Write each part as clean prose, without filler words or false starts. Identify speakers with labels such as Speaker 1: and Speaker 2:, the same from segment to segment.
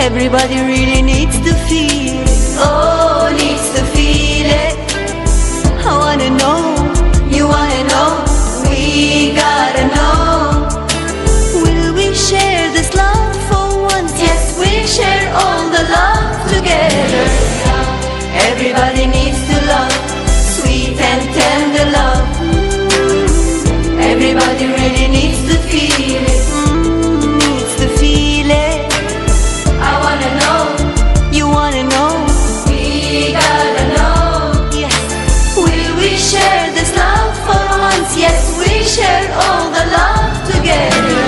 Speaker 1: Everybody really needs to feel it. Oh, needs to feel it. I wanna know, you wanna know, we gotta know. Will we share this love for once? Yes, we'll share all the love together. Everybody needs to love, sweet and tender love. Everybody really needs to feel it, needs to feel it. I wanna know, you wanna know, we gotta know. Yes, will we share this love for once? Yes, we share all the love together.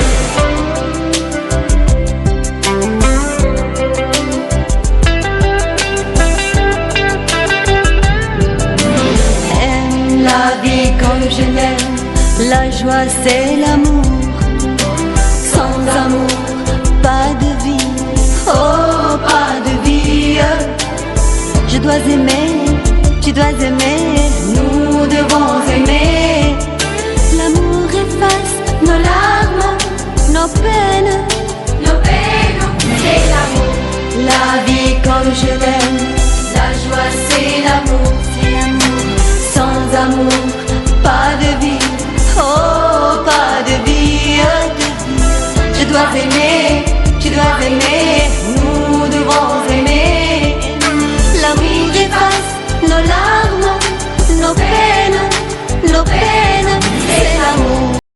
Speaker 1: Aime la vie comme je l'aime, la joie c'est l'amour. Sans amour, pas de vie. Oh, pas de vie. Je dois aimer, tu dois aimer, nous devons aimer. L'amour efface nos larmes, nos peines. Nos peines, c'est l'amour. La vie comme je l'aime, la joie c'est l'amour. C'est l'amour. Sans amour, pas de vie. Oh, pas de vie. Je dois aimer.